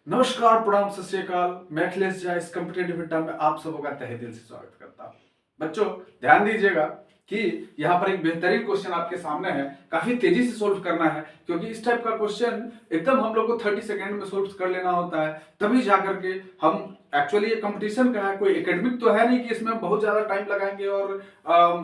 नमस्कार, प्रणाम, सत श्री अकाल। मैं अखिलेश झा इस कॉम्पिटिटिव अड्डा में आप सबों का तहे दिल से स्वागत करता हूं। बच्चों, ध्यान दीजिएगा कि यहाँ पर एक बेहतरीन क्वेश्चन आपके सामने है। काफी तेजी से सोल्व करना है क्योंकि इस टाइप का क्वेश्चन एकदम हम लोग को 30 सेकेंड में सोल्व कर लेना होता है, तभी जाकर के हम एक्चुअली ये कंपटीशन का है, कोई एकेडमिक तो है नहीं कि इसमें बहुत ज्यादा टाइम लगाएंगे और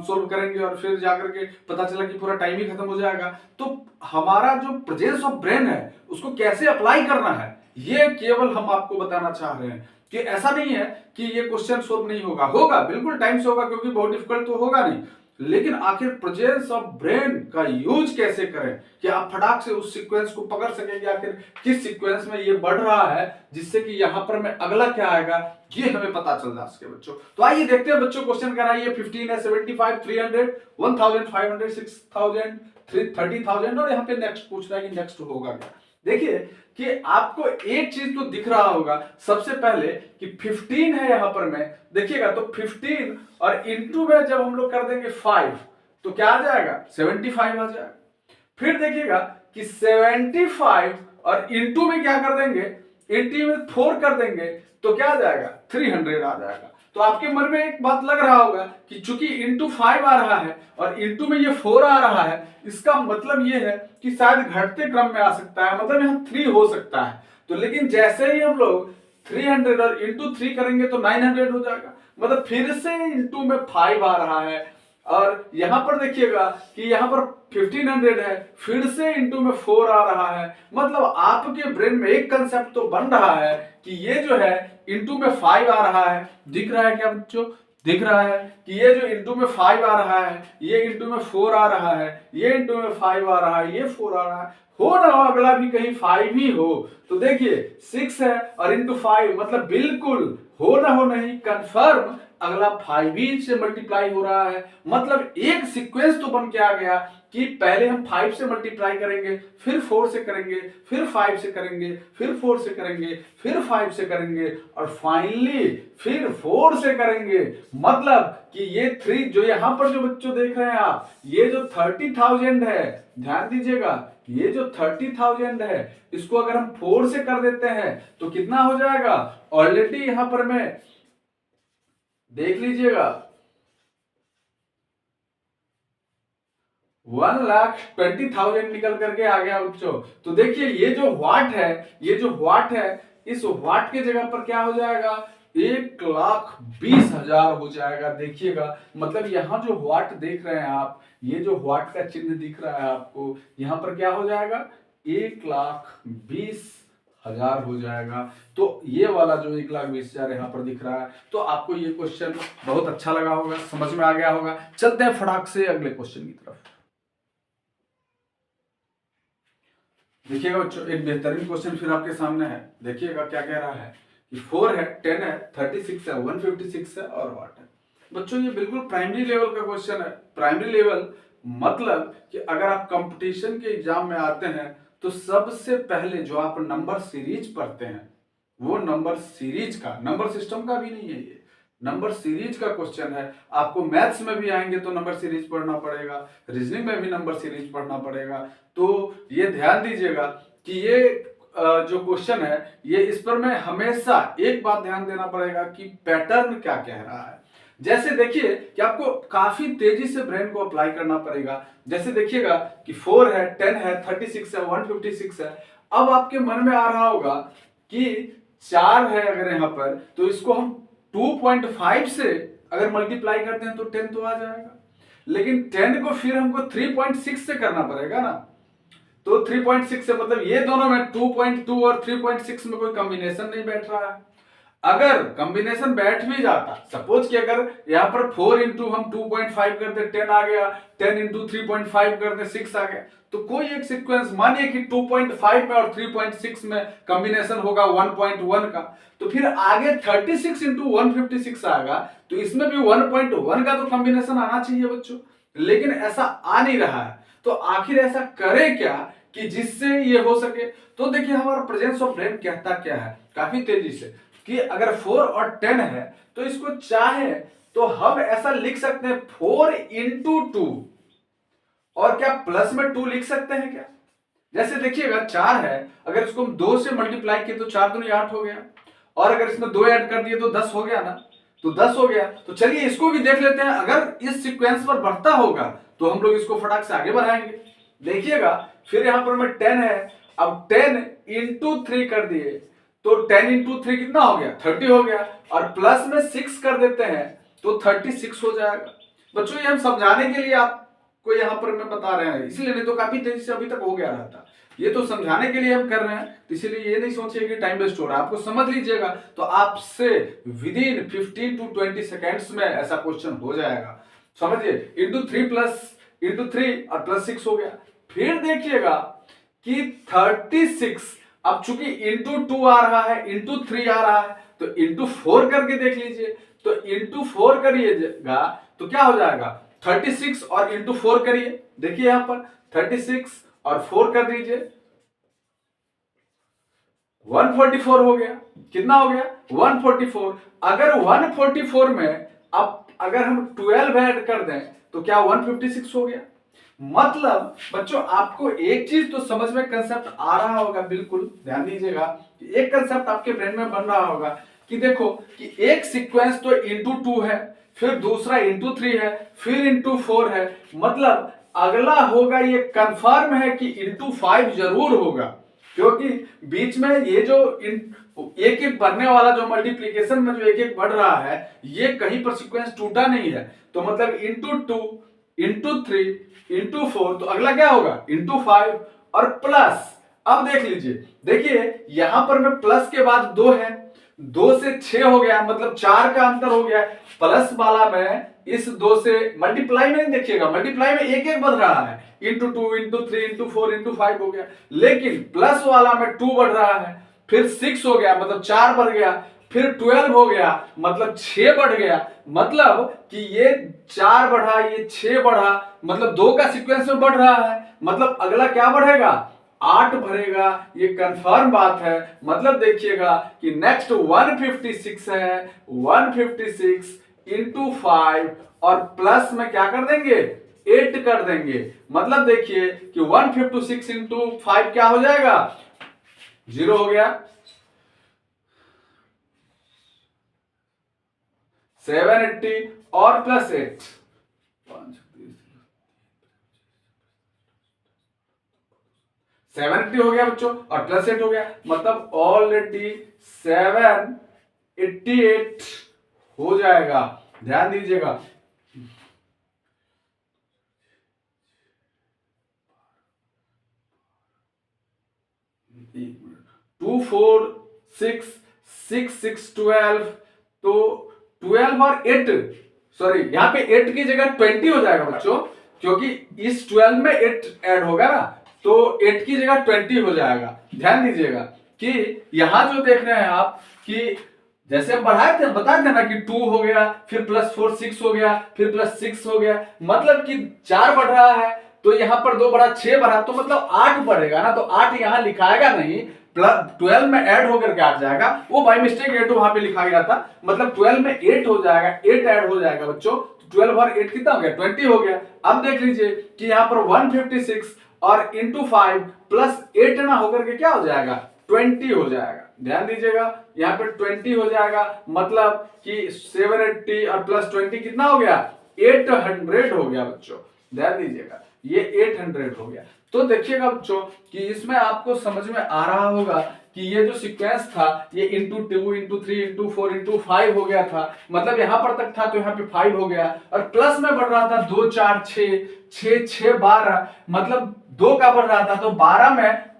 सोल्व करेंगे और फिर जाकर के पता चला कि पूरा टाइम ही खत्म हो जाएगा। तो हमारा जो प्रेजेंस ऑफ ब्रेन है उसको कैसे अप्लाई करना है ये केवल हम आपको बताना चाह रहे हैं कि ऐसा नहीं है कि ये क्वेश्चन सोल्व नहीं होगा, होगा बिल्कुल टाइम से होगा क्योंकि बहुत डिफिकल्ट तो होगा नहीं, लेकिन आखिर प्रेजेंस ऑफ ब्रेन का यूज कैसे करें कि आप फटाक से उस सीक्वेंस को पकड़ सकेंगे आखिर किस सीक्वेंस में ये बढ़ रहा है, जिससे कि यहां पर में अगला क्या आएगा ये हमें पता चल जा सके। बच्चों तो आइए देखते हैं बच्चों क्वेश्चन कर रहा है। ये 15 है, 75, 300, 1500, 6000, 30,000 और यहाँ पे नेक्स्ट पूछ रहा है कि नेक्स्ट होगा क्या। देखिए कि आपको एक चीज तो दिख रहा होगा सबसे पहले कि 15 है यहां पर में, देखिएगा तो 15 और इंटू में जब हम लोग कर देंगे 5 तो क्या आ जाएगा 75 आ जाएगा। फिर देखिएगा कि 75 और इंटू में क्या कर देंगे, इंटू में 4 कर देंगे तो क्या आ जाएगा 300 आ जाएगा। तो आपके मन में एक बात लग रहा होगा कि चूंकि इंटू 5 आ रहा है और इंटू में ये 4 आ रहा है, इसका मतलब ये है कि शायद घटते क्रम में आ सकता है, मतलब यहाँ 3 हो सकता है। तो लेकिन जैसे ही हम लोग 300 और इंटू 3 करेंगे तो 900 हो जाएगा, मतलब फिर से इंटू में 5 आ रहा है। और यहां पर देखिएगा कि यहां पर 1500 है, फिर से इंटू में 4 आ रहा है, मतलब आपके ब्रेन में एक कंसेप्ट तो बन रहा है कि ये जो है इंटू में 5 आ रहा है। दिख रहा है क्या बच्चों, दिख रहा है कि ये जो इंटू में 5 आ रहा है, ये इंटू में 4 आ रहा है, ये इंटू में 5 आ रहा है, ये 4 आ रहा है, हो ना हो अगला भी कहीं 5 ही हो। तो देखिए 6 है और इंटू 5 मतलब बिल्कुल हो ना हो नहीं, कंफर्म अगला 5 ही से मल्टीप्लाई हो रहा है। मतलब एक सीक्वेंस तो बन के आ गया कि पहले हम 5 से मल्टीप्लाई करेंगे, फिर 4 से करेंगे, फिर 5 से करेंगे, फिर 4 से करेंगे, फिर 5 से करेंगे और फाइनली फिर 4 से करेंगे। मतलब कि ये 3 जो यहां पर जो बच्चों देख रहे हैं आप, ये जो 30,000 है, ध्यान दीजिएगा, ये जो 30,000 है इसको अगर हम 4 से कर देते हैं तो कितना हो जाएगा, ऑलरेडी यहां पर मैं देख लीजिएगा 1,20,000 निकल करके आ गया बच्चों। तो देखिए ये जो वाट है, ये जो वाट है, इस वाट के जगह पर क्या हो जाएगा 1,20,000 हो जाएगा। देखिएगा मतलब यहां जो वाट देख रहे हैं आप, ये जो वाट का चिन्ह दिख रहा है आपको, यहां पर क्या हो जाएगा 1,20,000 हो जाएगा। तो ये वाला जो 1,20,000 यहाँ पर दिख रहा है, तो आपको ये क्वेश्चन बहुत अच्छा लगा होगा, समझ में आ गया होगा। चलते हैं फटाक से अगले क्वेश्चन की तरफ। देखिएगा बच्चों एक बेहतरीन क्वेश्चन फिर आपके सामने है। देखिएगा क्या कह रहा है कि 4 है, 10 है, 36 है, 156 है और वाट है। बच्चों ये बिल्कुल प्राइमरी लेवल का क्वेश्चन है। प्राइमरी लेवल मतलब कि अगर आप कंपटीशन के एग्जाम में आते हैं तो सबसे पहले जो आप नंबर सीरीज पढ़ते हैं वो नंबर सीरीज का, नंबर सिस्टम का भी नहीं है, ये नंबर सीरीज का क्वेश्चन है। आपको मैथ्स में भी आएंगे तो नंबर सीरीज पढ़ना पड़ेगा, रीजनिंग में भी नंबर सीरीज पढ़ना पड़ेगा। तो ये ध्यान दीजिएगा कि ये जो क्वेश्चन है ये इस पर मैं हमेशा एक बात ध्यान देना पड़ेगा कि पैटर्न क्या कह रहा है। जैसे देखिए कि आपको काफी तेजी से ब्रेन को अप्लाई करना पड़ेगा। जैसे देखिएगा कि 4 है, 10 है, 36 है, 156 है। अब आपके मन में आ रहा होगा कि 4 है अगर यहां पर तो इसको हम 2.5 से अगर मल्टीप्लाई करते हैं तो 10 तो आ जाएगा, लेकिन 10 को फिर हमको 3.6 से करना पड़ेगा ना। तो 3.6 से मतलब ये दोनों में 2.2 और 3.6 में कोई कॉम्बिनेशन नहीं बैठ रहा है। अगर कॉम्बिनेशन बैठ भी जाता, सपोज कि अगर यहां पर 4 इंटू हम 2.5 करते 10 आ गया, 10 इंटू 3.5 करते 6 आ गया, तो कोई एक सीक्वेंस मानिए कि 2.5 में और 3.6 में कॉम्बिनेशन होगा 1.1 का, तो फिर आगे 36 इंटू 156 आएगा, तो इसमें भी 1.1 का तो कॉम्बिनेशन आना चाहिए बच्चों, लेकिन ऐसा आ नहीं रहा है। तो आखिर ऐसा करे क्या कि जिससे ये हो सके। तो देखिए हमारा प्रेजेंस ऑफ ब्रेन कहता क्या है काफी तेजी से कि अगर 4 और 10 है तो इसको चाहे तो हम ऐसा लिख सकते हैं 4 इंटू 2, और क्या प्लस में 2 लिख सकते हैं क्या, जैसे देखिएगा 4 है, अगर इसको हम 2 से मल्टीप्लाई किए तो 4 दूनी 8 हो गया, और अगर इसमें 2 ऐड कर दिए तो 10 हो गया ना, तो 10 हो गया। तो चलिए इसको भी देख लेते हैं, अगर इस सीक्वेंस पर बढ़ता होगा तो हम लोग इसको फटाक से आगे बढ़ाएंगे। देखिएगा फिर यहां पर में 10 है, अब 10 इंटू 3 कर दिए तो 10 इंटू 3 कितना हो गया, 30 हो गया, और प्लस में 6 कर देते हैं तो 36 हो जाएगा। बच्चों ये हम समझाने के लिए आपको यहां पर मैं बता रहे हैं, इसलिए नहीं तो काफी तेजी से अभी तक हो गया रहता। ये तो समझाने के लिए हम कर रहे हैं, तो इसीलिए ये नहीं सोचिए कि टाइम वेस्ट हो रहा है, आपको समझ लीजिएगा तो आपसे विद इन 15 टू 20 सेकेंड्स में ऐसा क्वेश्चन हो जाएगा। समझिए इंटू 3 प्लस इंटू 3 और प्लस 6 हो गया। फिर देखिएगा कि 36, अब चूंकि इंटू 2 आ रहा है, इंटू 3 आ रहा है, तो इंटू 4 करके देख लीजिए, तो इंटू 4 करिएगा तो क्या हो जाएगा 36, और इंटू 4 करिए, देखिए यहां पर 36 और 4 कर दीजिए 144 हो गया। कितना हो गया 144। अगर 144 में अब अगर हम 12 ऐड कर दें तो क्या 156 हो गया। मतलब बच्चों आपको एक चीज तो समझ में कंसेप्ट आ रहा होगा, बिल्कुल ध्यान दीजिएगा, एक कंसेप्ट आपके ब्रेन में बन रहा होगा कि देखो कि एक सीक्वेंस तो इंटू 2 है, फिर दूसरा इंटू 3 है, फिर इंटू 4 है, मतलब अगला होगा ये कंफर्म है कि इंटू 5 जरूर होगा, क्योंकि बीच में ये जो एक एक बढ़ने वाला जो मल्टीप्लीकेशन में जो एक एक बढ़ रहा है, ये कहीं पर सीक्वेंस टूटा नहीं है, तो मतलब इंटू 2 इंटू 3 इंटू 4, तो अगला क्या होगा इंटू 5 और प्लस। अब देख लीजिए, देखिए यहां पर में प्लस के बाद 2 है, 2 से 6 हो गया, मतलब 4 का अंतर हो गया। प्लस वाला में इस 2 से मल्टीप्लाई में नहीं, देखिएगा मल्टीप्लाई में एक एक बढ़ रहा है, इंटू 2 इंटू 3 इंटू 4 इंटू 5 हो गया, लेकिन प्लस वाला में 2 बढ़ रहा है, फिर 6 हो गया मतलब 4 बढ़ गया, फिर 12 हो गया मतलब 6 बढ़ गया, मतलब कि ये 4 बढ़ा ये 6 बढ़ा, मतलब 2 का सीक्वेंस में बढ़ रहा है, मतलब अगला क्या बढ़ेगा 8 भरेगा, ये कंफर्म बात है। मतलब देखिएगा कि नेक्स्ट 156 है, 156 इंटू 5 और प्लस में क्या कर देंगे 8 कर देंगे, मतलब देखिए कि 156 इंटू 5 क्या हो जाएगा 0 हो गया, 780 और प्लस 8 780 हो गया बच्चों, और प्लस 8 हो गया, मतलब ऑलरेडी 788 हो जाएगा। ध्यान दीजिएगा, टू 4 6 6 6 12, तो 12 और 8 सॉरी यहां पे 8 की जगह 20 हो जाएगा बच्चों, क्योंकि इस 12 में 8 ऐड होगा ना, तो 8 की जगह 20 हो जाएगा। ध्यान दीजिएगा कि यहां जो देख रहे हैं आप कि जैसे हम बढ़ाए थे बताए थे ना कि 2 हो गया, फिर प्लस 4 6 हो गया, फिर प्लस 6 हो गया, मतलब कि 4 बढ़ रहा है, तो यहां पर 2 बढ़ा 6 बढ़ा, तो मतलब 8 बढ़ेगा ना, तो 8 यहां लिखाएगा नहीं, प्लस 12 में ऐड होकर के आ जाएगा, वो बाय मिस्टेक 8 वहां पे लिखा गया था, मतलब 12 में 8 हो जाएगा, 8 ऐड हो जाएगा बच्चों, 12 और 8 कितना हो गया 20 हो गया। अब देख लीजिए कि यहाँ पर 156 और इंटू 5 प्लस 8 ना होकर के क्या हो जाएगा 20 हो जाएगा। ध्यान दीजिएगा यहाँ पे 20 हो जाएगा, मतलब कि 780 और प्लस 20 कितना हो गया 800 हो गया बच्चों। ध्यान दीजिएगा ये 800 हो गया। तो देखिएगा बच्चों कि इसमें आपको समझ में आ रहा होगा कि ये जो सीक्वेंस था ये इंटू 2 इंटू 3 इंटू 4 इंटू 5 हो गया था, मतलब यहां पर तक था तो यहाँ पे 5 हो गया, और प्लस में बढ़ रहा था 2 4 6 6 6 12, मतलब 2 का बढ़ रहा था, तो 12 में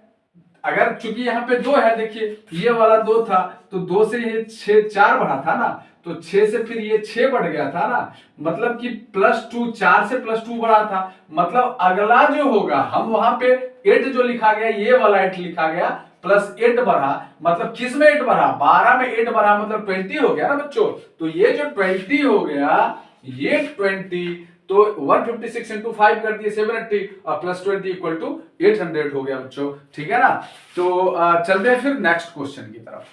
अगर चूंकि यहाँ पे 2 है, देखिए ये वाला 2 था तो 2 से ये 6 4 बढ़ा था ना, तो 6 से फिर ये 6 बढ़ गया था ना, मतलब कि प्लस 2 4 से प्लस 2 बढ़ा था, मतलब अगला जो होगा हम वहां पे 8 जो लिखा गया ये वाला 8 लिखा गया, प्लस 8 बढ़ा, मतलब किस में 8 बढ़ा 12 में 8 बढ़ा, मतलब 20 हो गया ना बच्चों। तो ये जो 20 हो गया ये 20, तो 156 इंटू 5 कर दिए 780 और प्लस 20 इक्वल टू 800 हो गया बच्चों। ठीक है ना, तो चलते हैं फिर नेक्स्ट क्वेश्चन की तरफ।